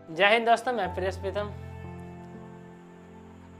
जय हिंद दोस्तों, मैं प्रियस प्रीतम।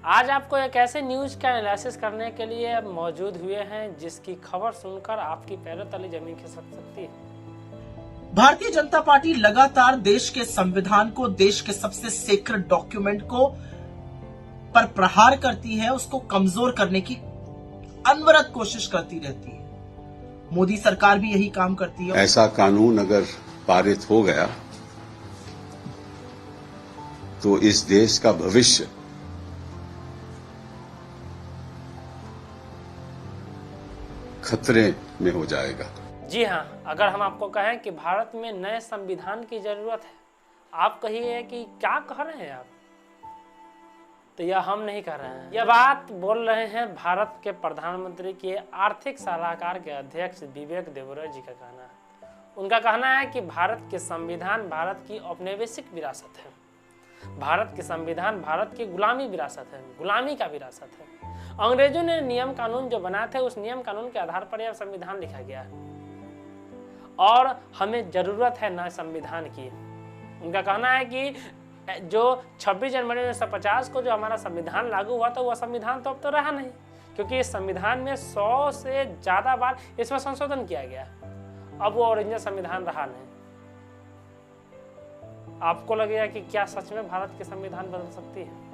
आज आपको एक ऐसे न्यूज का एनालिसिस करने के लिए मौजूद हुए हैं जिसकी खबर सुनकर आपकी पैरों तले जमीन खिसक सकती है। भारतीय जनता पार्टी लगातार देश के संविधान को, देश के सबसे सेक्रेड डॉक्यूमेंट को पर प्रहार करती है, उसको कमजोर करने की अनवरत कोशिश करती रहती है। मोदी सरकार भी यही काम करती है। ऐसा कानून अगर पारित हो गया तो इस देश का भविष्य खतरे में हो जाएगा। जी हाँ, अगर हम आपको कहें कि भारत में नए संविधान की जरूरत है, आप कहिए कि क्या कह रहे हैं आप, तो यह हम नहीं कह रहे हैं। यह बात बोल रहे हैं भारत के प्रधानमंत्री के आर्थिक सलाहकार के अध्यक्ष विवेक देवरा जी का कहना है। उनका कहना है कि भारत के संविधान भारत की औपनिवेशिक विरासत है। भारत के संविधान भारत की गुलामी विरासत है, गुलामी का विरासत है। अंग्रेजों ने नियम कानून जो बनाए थे, उस नियम कानून के आधार पर यह संविधान लिखा गया है और हमें जरूरत है नए संविधान की। उनका कहना है कि जो 26 जनवरी 1950 को जो हमारा संविधान लागू हुआ था, वह संविधान तो अब तो रहा नहीं, क्योंकि इस संविधान में 100 से ज्यादा बार इसमें संशोधन किया गया। अब वो ओरिजिनल संविधान रहा नहीं। आपको लगेगा कि क्या सच में भारत के संविधान बदल सकती है?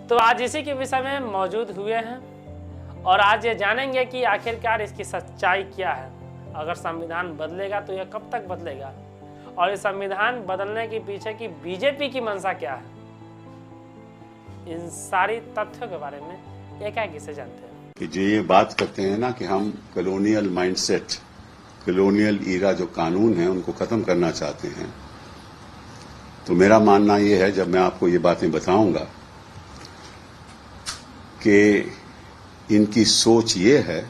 तो आज इसी के विषय में मौजूद हुए हैं और आज ये जानेंगे कि आखिरकार इसकी सच्चाई क्या है। अगर संविधान बदलेगा तो यह कब तक बदलेगा और इस संविधान बदलने के पीछे की बीजेपी की मंशा क्या है, इन सारी तथ्यों के बारे में एकाएक से जानते हैं। कि जो ये बात करते हैं ना कि हम कॉलोनियल माइंडसेट, कॉलोनियल ईरा जो कानून है उनको खत्म करना चाहते हैं, तो मेरा मानना ये है, जब मैं आपको ये बातें बताऊंगा, कि इनकी सोच ये है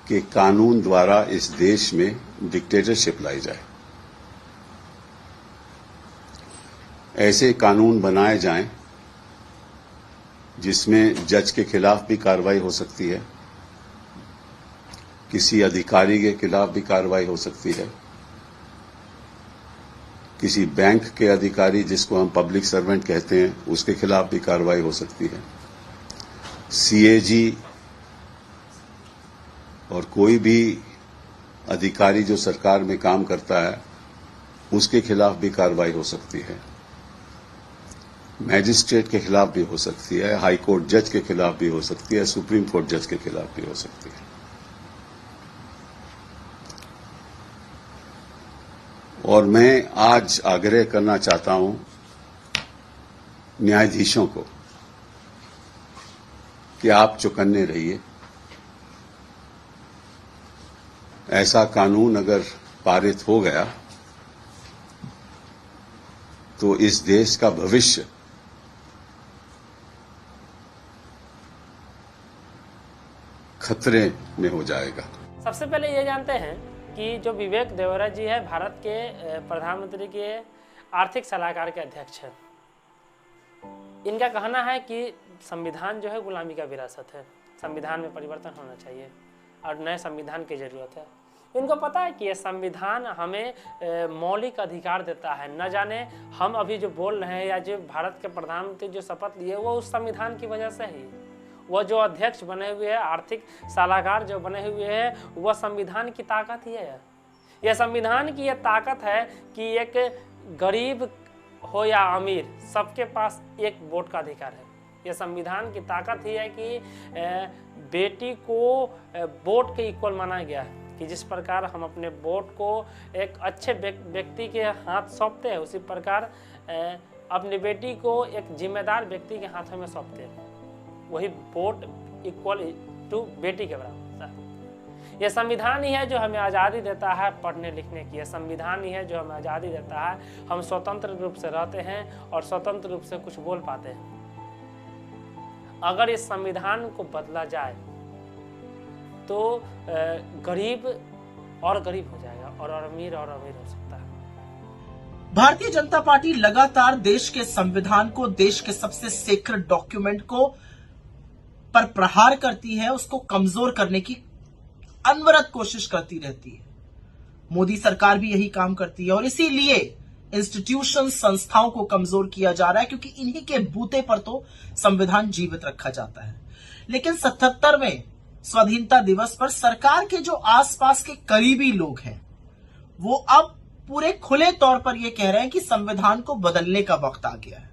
कि कानून द्वारा इस देश में डिक्टेटरशिप लाई जाए, ऐसे कानून बनाए जाएं जिसमें जज के खिलाफ भी कार्रवाई हो सकती है, किसी अधिकारी के खिलाफ भी कार्रवाई हो सकती है, किसी बैंक के अधिकारी जिसको हम पब्लिक सर्वेंट कहते हैं उसके खिलाफ भी कार्रवाई हो सकती है, सीएजी और कोई भी अधिकारी जो सरकार में काम करता है उसके खिलाफ भी कार्रवाई हो सकती है, मैजिस्ट्रेट के खिलाफ भी हो सकती है, हाई कोर्ट जज के खिलाफ भी हो सकती है, सुप्रीम कोर्ट जज के खिलाफ भी हो सकती है। और मैं आज आग्रह करना चाहता हूं न्यायाधीशों को कि आप चौकन्ने रहिए। ऐसा कानून अगर पारित हो गया तो इस देश का भविष्य खतरे में हो जाएगा। सबसे पहले ये जानते हैं कि जो विवेक देवरा जी है, भारत के प्रधानमंत्री के आर्थिक सलाहकार के अध्यक्ष हैं। इनका कहना है कि संविधान जो है गुलामी का विरासत है, संविधान में परिवर्तन होना चाहिए और नए संविधान की जरूरत है। इनको पता है कि यह संविधान हमें मौलिक अधिकार देता है। न जाने हम अभी जो बोल रहे हैं या जो भारत के प्रधानमंत्री जो शपथ लिए, वो उस संविधान की वजह से ही, वह जो अध्यक्ष बने हुए हैं, आर्थिक सलाहकार जो बने हुए हैं, वह संविधान की ताकत ही है। यह संविधान की यह ताकत है कि एक गरीब हो या अमीर, सबके पास एक वोट का अधिकार है। यह संविधान की ताकत ही है कि बेटी को वोट के इक्वल माना गया है, कि जिस प्रकार हम अपने वोट को एक अच्छे व्यक्ति के हाथ सौंपते हैं, उसी प्रकार अपनी बेटी को एक जिम्मेदार व्यक्ति के हाथों में सौंपते हैं। वही वोट इक्वल टू बेटी के बराबर। यह संविधान ही है जो हमें आज़ादी देता है पढ़ने लिखने की। यह संविधान ही है जो हमें आज़ादी देता है, हम स्वतंत्र रूप से रहते हैं और स्वतंत्र रूप से कुछ बोल पाते हैं। अगर इस संविधान को बदला जाए तो गरीब और गरीब हो जाएगा और अमीर हो सकता है। भारतीय जनता पार्टी लगातार देश के संविधान को, देश के सबसे सेक्रेड डॉक्यूमेंट को पर प्रहार करती है, उसको कमजोर करने की अनवरत कोशिश करती रहती है। मोदी सरकार भी यही काम करती है और इसीलिए इंस्टीट्यूशन, संस्थाओं को कमजोर किया जा रहा है, क्योंकि इन्हीं के बूते पर तो संविधान जीवित रखा जाता है। लेकिन 77वें स्वाधीनता दिवस पर सरकार के जो आसपास के करीबी लोग हैं वो अब पूरे खुले तौर पर यह कह रहे हैं कि संविधान को बदलने का वक्त आ गया है।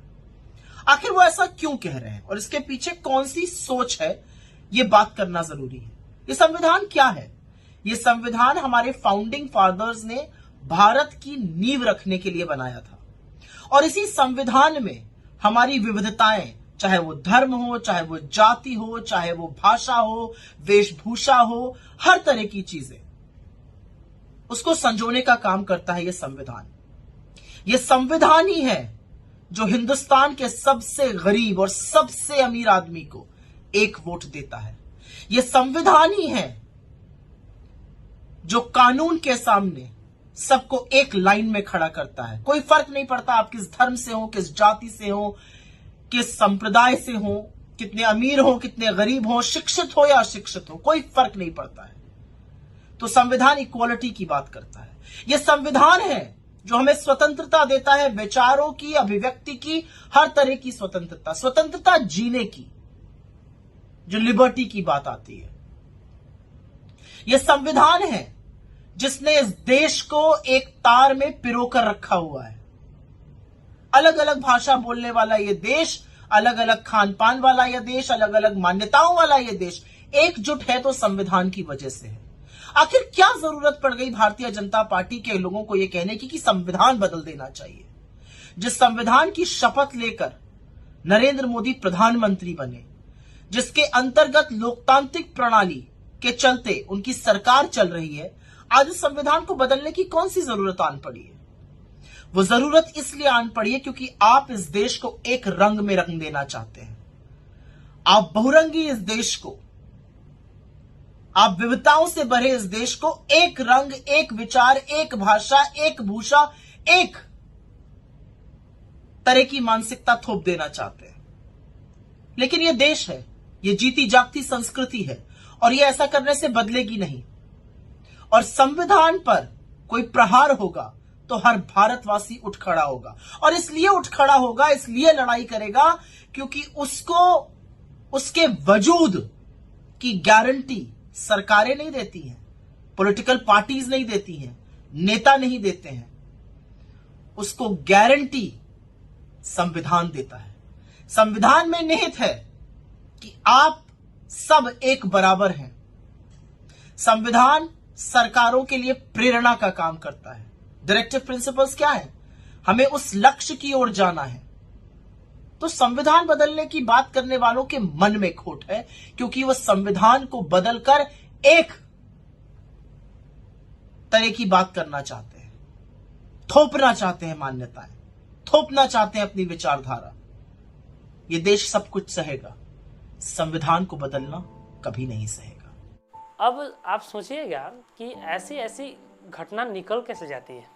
आखिर वो ऐसा क्यों कह रहे हैं और इसके पीछे कौन सी सोच है, ये बात करना जरूरी है। ये संविधान क्या है? ये संविधान हमारे फाउंडिंग फादर्स ने भारत की नींव रखने के लिए बनाया था, और इसी संविधान में हमारी विविधताएं, चाहे वो धर्म हो, चाहे वो जाति हो, चाहे वो भाषा हो, वेशभूषा हो, हर तरह की चीजें, उसको संजोने का काम करता है ये संविधान। ये संविधान ही है जो हिंदुस्तान के सबसे गरीब और सबसे अमीर आदमी को एक वोट देता है। ये संविधान ही है जो कानून के सामने सबको एक लाइन में खड़ा करता है। कोई फर्क नहीं पड़ता आप किस धर्म से हो, किस जाति से हो, किस संप्रदाय से हो, कितने अमीर हो, कितने गरीब हो, शिक्षित हो या अशिक्षित हो, कोई फर्क नहीं पड़ता है। तो संविधान इक्वालिटी की बात करता है। यह संविधान है जो हमें स्वतंत्रता देता है, विचारों की, अभिव्यक्ति की, हर तरह की स्वतंत्रता, स्वतंत्रता जीने की, जो लिबर्टी की बात आती है। यह संविधान है जिसने इस देश को एक तार में पिरोकर रखा हुआ है। अलग अलग भाषा बोलने वाला यह देश, अलग अलग खान पान वाला यह देश, अलग अलग मान्यताओं वाला यह देश एकजुट है तो संविधान की वजह से है। आखिर क्या जरूरत पड़ गई भारतीय जनता पार्टी के लोगों को यह कहने की कि संविधान बदल देना चाहिए? जिस संविधान की शपथ लेकर नरेंद्र मोदी प्रधानमंत्री बने, जिसके अंतर्गत लोकतांत्रिक प्रणाली के चलते उनकी सरकार चल रही है, आज इस संविधान को बदलने की कौन सी जरूरत आन पड़ी है? वो जरूरत इसलिए आन पड़ी है क्योंकि आप इस देश को एक रंग में रंग देना चाहते हैं। आप बहुरंगी इस देश को, आप विविधताओं से भरे इस देश को एक रंग, एक विचार, एक भाषा, एक भूषा, एक तरह की मानसिकता थोप देना चाहते हैं। लेकिन यह देश है, यह जीती जागती संस्कृति है और यह ऐसा करने से बदलेगी नहीं। और संविधान पर कोई प्रहार होगा तो हर भारतवासी उठ खड़ा होगा, और इसलिए उठ खड़ा होगा, इसलिए लड़ाई करेगा क्योंकि उसको उसके वजूद की गारंटी सरकारें नहीं देती हैं, पॉलिटिकल पार्टीज नहीं देती हैं, नेता नहीं देते हैं। उसको गारंटी संविधान देता है। संविधान में निहित है कि आप सब एक बराबर हैं। संविधान सरकारों के लिए प्रेरणा का काम करता है। डायरेक्टिव प्रिंसिपल्स क्या है? हमें उस लक्ष्य की ओर जाना है। तो संविधान बदलने की बात करने वालों के मन में खोट है, क्योंकि वह संविधान को बदलकर एक तरह की बात करना चाहते हैं, थोपना चाहते हैं मान्यताएं, थोपना चाहते हैं अपनी विचारधारा। यह देश सब कुछ सहेगा, संविधान को बदलना कभी नहीं सहेगा। अब आप सोचिएगा कि ऐसी ऐसी घटना निकल कैसे जाती है।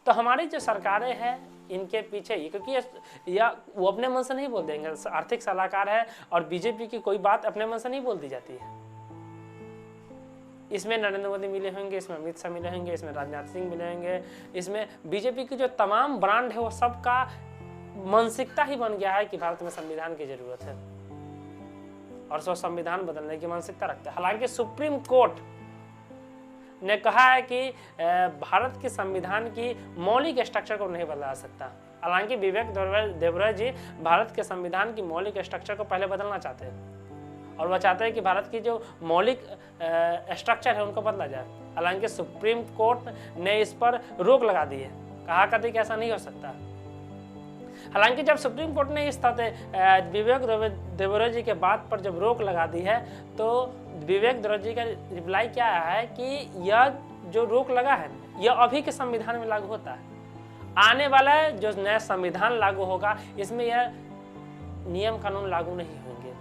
तो हमारी जो सरकारें हैं इनके पीछे, क्योंकि या वो अपने मन से नहीं बोल देंगे, आर्थिक सलाहकार है और बीजेपी की कोई बात अपने मन से नहीं बोल दी जाती है। इसमें नरेंद्र मोदी मिले होंगे, इसमें अमित शाह मिले होंगे, इसमें राजनाथ सिंह मिले होंगे, इसमें बीजेपी की जो तमाम ब्रांड है वो सबका मानसिकता ही बन गया है कि भारत में संविधान की जरूरत है और सो संविधान बदलने की मानसिकता रखते हैं। हालांकि सुप्रीम कोर्ट ने कहा है कि भारत के संविधान की मौलिक स्ट्रक्चर को नहीं बदला जा सकता। हालांकि विवेक देवरा जी भारत के संविधान की मौलिक स्ट्रक्चर को पहले बदलना चाहते हैं और वह चाहते हैं कि भारत की जो मौलिक स्ट्रक्चर है उनको बदला जाए। हालांकि सुप्रीम कोर्ट ने इस पर रोक लगा दी है, कहा करती कि ऐसा नहीं हो सकता। हालांकि जब सुप्रीम कोर्ट ने इस तरह विवेक देवरा जी के बात पर जब रोक लगा दी है तो विवेक देवरा जी का रिप्लाई क्या आया है कि यह जो रोक लगा है यह अभी के संविधान में लागू होता है। आने वाला जो नया संविधान लागू होगा इसमें यह नियम कानून लागू नहीं होंगे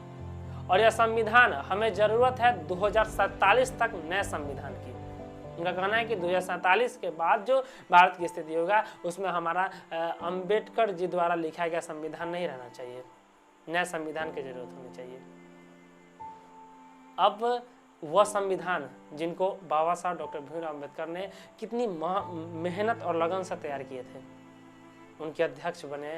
और यह संविधान हमें जरूरत है 2047 तक नए संविधान की। उनका कहना है कि 2047 के बाद जो भारत की स्थिति होगा उसमें हमारा अंबेडकर जी द्वारा लिखा गया संविधान नहीं रहना चाहिए, नए संविधान की जरूरत होनी चाहिए। अब वह संविधान जिनको बाबा साहब डॉक्टर भीमराव अम्बेडकर ने कितनी मेहनत और लगन से तैयार किए थे, उनके अध्यक्ष बने।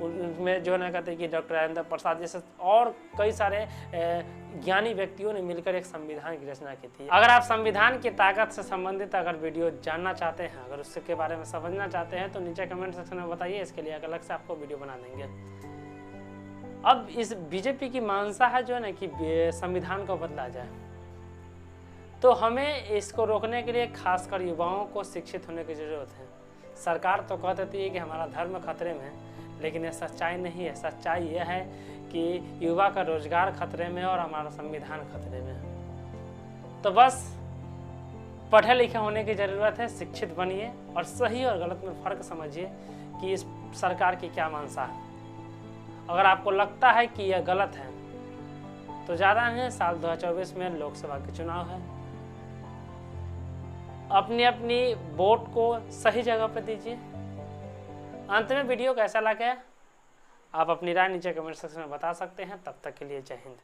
उनमें जो है ना कहते हैं कि डॉक्टर राजेंद्र प्रसाद जैसे और कई सारे ज्ञानी व्यक्तियों ने मिलकर एक संविधान की रचना की थी। अगर आप संविधान की ताकत से संबंधित अगर वीडियो जानना चाहते हैं, अगर उसके बारे में समझना चाहते हैं तो नीचे कमेंट सेक्शन में बताइए, इसके लिए अलग से आपको वीडियो बना देंगे। अब इस बीजेपी की मानसा है जो है ना कि संविधान को बदला जाए, तो हमें इसको रोकने के लिए खासकर युवाओं को शिक्षित होने की जरूरत है। सरकार तो कह देती है कि हमारा धर्म खतरे में है, लेकिन यह सच्चाई नहीं है। सच्चाई यह है कि युवा का रोजगार खतरे में है और हमारा संविधान खतरे में है। तो बस पढ़े लिखे होने की ज़रूरत है, शिक्षित बनिए और सही और गलत में फ़र्क समझिए कि इस सरकार की क्या मंशा है। अगर आपको लगता है कि यह गलत है तो ज़्यादा नहीं, साल 2024 में लोकसभा के चुनाव है, अपनी अपनी वोट को सही जगह पर दीजिए। अंत में वीडियो कैसा लगा आप अपनी राय नीचे कमेंट सेक्शन में बता सकते हैं। तब तक के लिए जय हिंद।